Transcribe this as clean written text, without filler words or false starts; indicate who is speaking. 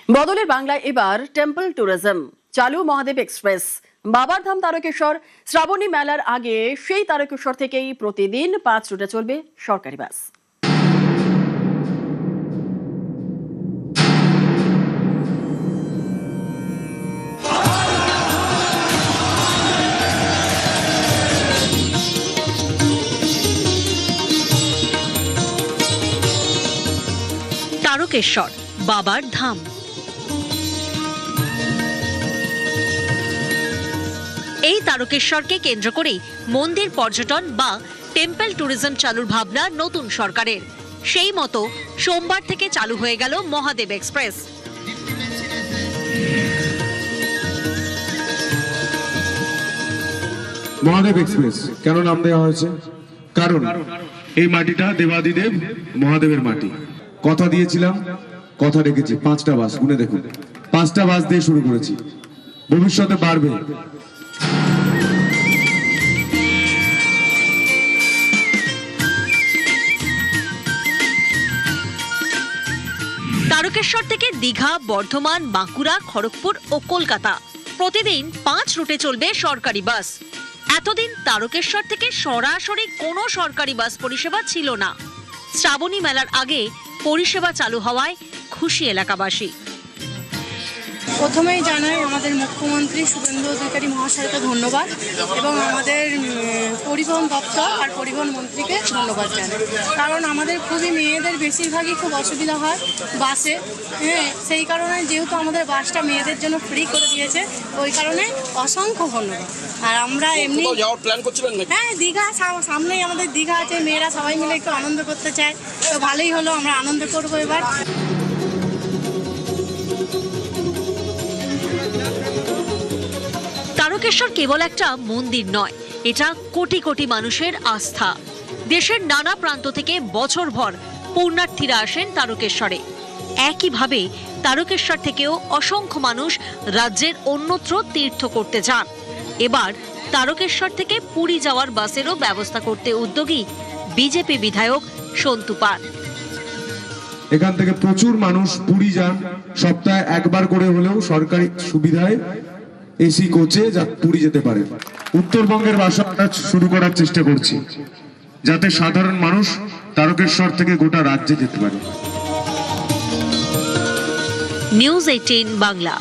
Speaker 1: বদলের বাংলায় এবার টেম্পল ট্যুরিজম চালু মহাদেব এক্সপ্রেস। বাবারধাম তারকেশ্বর শ্রাবণী মেলার আগে সেই তারকেশ্বর থেকেই প্রতিদিন 5 রুটে চলবে সরকারি বাস।
Speaker 2: তারকেশ্বর বাবার ধাম। এই তারকেশ্বরকে কেন্দ্র করেই মন্দির পর্যটন বা টেম্পল ট্যুরিজম চালুর ভাবনা নতুন সরকারের। সেই মতো সোমবার থেকে চালু হয়ে গেল মহাদেব এক্সপ্রেস।
Speaker 3: মহাদেব এক্সপ্রেস কেন নাম দেওয়া হয়েছে? কারণ এই মাটিটা দেবাদিদেব মহাদেবের মাটি। কথা দিয়েছিলাম, কথা রেখেছি। 5টা বাস গুনে দেখুন, 5টা বাস দিয়ে শুরু করেছি, ভবিষ্যতে বাড়বে।
Speaker 2: তারকেশ্বর থেকে দীঘা, বর্ধমান, বাঁকুড়া, খড়গপুর ও কলকাতা প্রতিদিন 5 রুটে চলবে সরকারি বাস। এতদিন তারকেশ্বর থেকে সরাসরি কোনো সরকারি বাস পরিষেবা ছিল না। শ্রাবণী মেলার আগে পরিষেবা চালু হওয়ায় খুশি এলাকাবাসী।
Speaker 4: প্রথমেই জানাই আমাদের মুখ্যমন্ত্রী শুভেন্দু অধিকারী মহাশয়কে ধন্যবাদ এবং আমাদের পরিবহন দপ্তর আর পরিবহন মন্ত্রীকে ধন্যবাদ জানাই। কারণ আমাদের খুবই মেয়েদের বেশিরভাগই খুব অসুবিধা হয় বাসে। সেই কারণে যেহেতু আমাদের বাসটা মেয়েদের জন্য ফ্রি করে দিয়েছে, ওই কারণে অসংখ্য ধন্যবাদ। আর আমরা এমনি
Speaker 5: যাওয়ার প্ল্যান করছিলেন নাকি?
Speaker 4: হ্যাঁ, দীঘা সামনেই আমাদের দীঘা আছে, মেয়েরা সবাই মিলে একটু আনন্দ করতে চায়, তো ভালোই হলো, আমরা আনন্দ করবো এবার।
Speaker 2: তারকেশ্বর কেবল একটা মন্দির নয়, এটা কোটি কোটি মানুষের আস্থা। দেশের নানা প্রান্ত থেকে বছরভর পুণ্যার্থীরা আসেন তারকেশ্বরে। একইভাবে তারকেশ্বর থেকেও অসংখ্য মানুষ রাজ্যের অন্যত্র তীর্থ করতে যান। এবার তারকেশ্বর থেকে পুরী যাওয়ার বাসেরও ব্যবস্থা করতে উদ্যোগী বিজেপি বিধায়ক সন্তু পান।
Speaker 3: এখান থেকে প্রচুর মানুষ পুরী যান, সপ্তাহে একবার করে হলেও সরকারি সুবিধায় এসি কোচে পুরী যেতে পারে। উত্তরবঙ্গের বাসটা শুরু করার চেষ্টা করছি, যাতে সাধারণ মানুষ তারকেশ্বর থেকে গোটা রাজ্যে যেতে পারে।
Speaker 2: নিউজ 18 বাংলা।